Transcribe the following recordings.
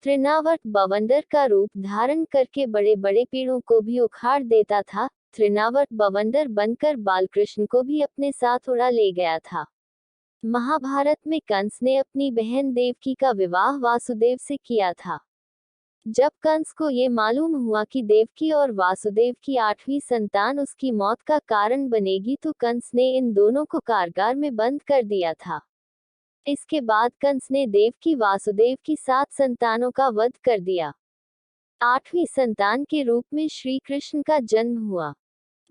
तृणावर्त बवंडर का रूप धारण करके बड़े बड़े पेड़ों को भी उखाड़ देता था। तृणावर्त बवंडर बनकर बालकृष्ण को भी अपने साथ उड़ा ले गया था। महाभारत में कंस ने अपनी बहन देवकी का विवाह वासुदेव से किया था। जब कंस को ये मालूम हुआ कि देवकी और वासुदेव की 8वीं संतान उसकी मौत का कारण बनेगी, तो कंस ने इन दोनों को कारागार में बंद कर दिया था। इसके बाद कंस ने देवकी वासुदेव की 7 संतानों का वध कर दिया। 8वीं संतान के रूप में श्री कृष्ण का जन्म हुआ।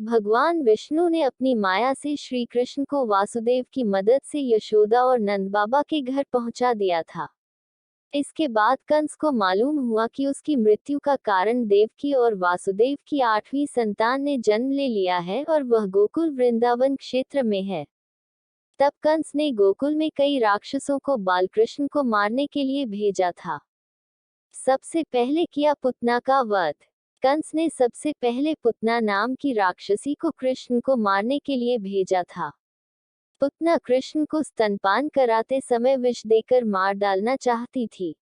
भगवान विष्णु ने अपनी माया से श्री कृष्ण को वासुदेव की मदद से यशोदा और नंद बाबा के घर पहुंचा दिया था। इसके बाद कंस को मालूम हुआ कि उसकी मृत्यु का कारण देवकी और वासुदेव की 8वीं संतान ने जन्म ले लिया है और वह गोकुल वृंदावन क्षेत्र में है। तब कंस ने गोकुल में कई राक्षसों को बालकृष्ण को मारने के लिए भेजा था। सबसे पहले किया पुतना का वध। कंस ने सबसे पहले पुतना नाम की राक्षसी को कृष्ण को मारने के लिए भेजा था। पुतना कृष्ण को स्तनपान कराते समय विष देकर मार डालना चाहती थी।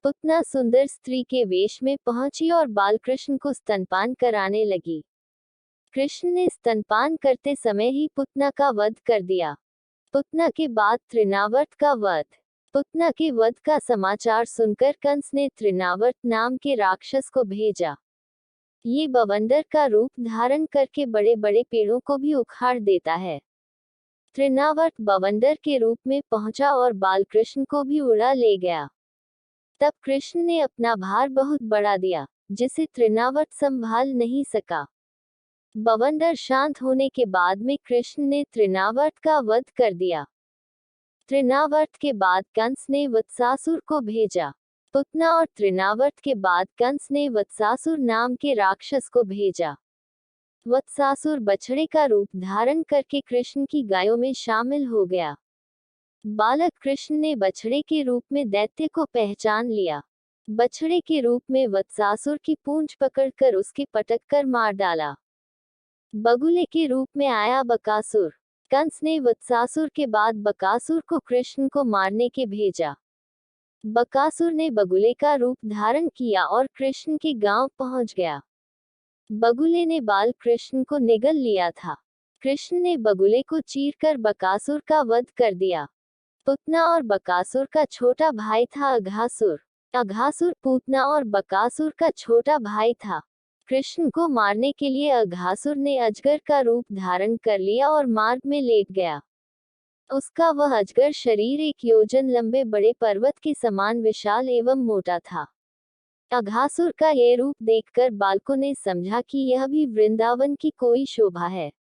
पुतना सुंदर स्त्री के वेश में पहुंची और बालकृष्ण को स्तनपान कराने लगी। कृष्ण ने स्तनपान करते समय ही पुतना का वध कर दिया। पुतना के बाद तृणावर्त का वध। पुतना के वध का समाचार सुनकर कंस ने तृणावर्त नाम के राक्षस को भेजा। ये बवंडर का रूप धारण करके बड़े बड़े पेड़ों को भी उखाड़ देता है। तृणावर्त बवंडर के रूप में पहुंचा और बालकृष्ण को भी उड़ा ले गया। तब कृष्ण ने अपना भार बहुत बढ़ा दिया, जिसे तृणावर्त संभाल नहीं सका। बवंडर शांत होने के बाद में कृष्ण ने तृणावर्त का वध कर दिया। तृणावर्त के बाद कंस ने वत्सासुर को भेजा। पुतना और तृणावर्त के बाद कंस ने वत्सासुर नाम के राक्षस को भेजा। वत्सासुर बछड़े का रूप धारण करके कृष्ण की गायों में शामिल हो गया। बालक कृष्ण ने बछड़े के रूप में दैत्य को पहचान लिया। बछड़े के रूप में वत्सासुर की पूंछ पकड़कर उसके पटक कर मार डाला। बगुले के रूप में आया बकासुर। कंस ने वत्सासुर के बाद बकासुर को कृष्ण को मारने के भेजा। बकासुर ने बगुले का रूप धारण किया और कृष्ण के गांव पहुंच गया। बगुले ने बाल कृष्ण को निगल लिया था। कृष्ण ने बगुले को चीरकर बकासुर का वध कर दिया। पुतना और बकासुर का छोटा भाई था अघासुर। अघासुर पूतना और बकासुर का छोटा भाई था। कृष्ण को मारने के लिए अघासुर ने अजगर का रूप धारण कर लिया और मार्ग में लेट गया। उसका वह अजगर शरीर 1 योजन लंबे बड़े पर्वत के समान विशाल एवं मोटा था। अघासुर का यह रूप देखकर बालकों ने समझा कि यह भी वृंदावन की कोई शोभा है।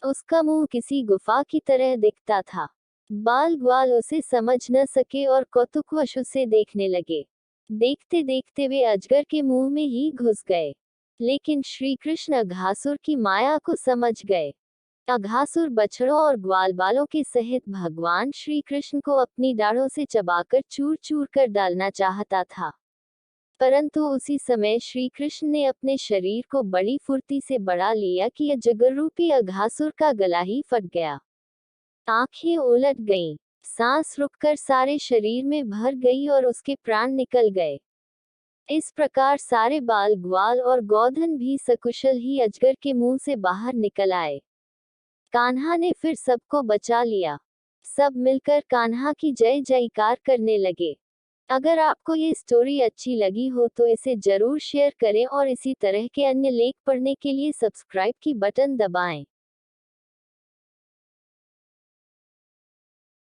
उसका मुंह किसी गुफा की तरह दिखता था। बाल ग्वाल उसे समझ न सके और कौतुकवश उसे देखने लगे। देखते देखते वे अजगर के मुंह में ही घुस गए। लेकिन श्री कृष्ण अघासुर की माया को समझ गए। अघासुर बछड़ों और ग्वालबालों के सहित भगवान श्री कृष्ण को अपनी डाढ़ों से चबाकर चूर चूर कर डालना चाहता था। परंतु उसी समय श्री कृष्ण ने अपने शरीर को बड़ी फुर्ती से बढ़ा लिया कि अजगर रूपी अघासुर का गला ही फट गया। आंखें उलट गईं, सांस रुककर सारे शरीर में भर गई और उसके प्राण निकल गए। इस प्रकार सारे बाल ग्वाल और गौधन भी सकुशल ही अजगर के मुंह से बाहर निकल आए। कान्हा ने फिर सबको बचा लिया। सब मिलकर कान्हा की जय जयकार करने लगे। अगर आपको ये स्टोरी अच्छी लगी हो तो इसे जरूर शेयर करें और इसी तरह के अन्य लेख पढ़ने के लिए सब्सक्राइब की बटन दबाएं।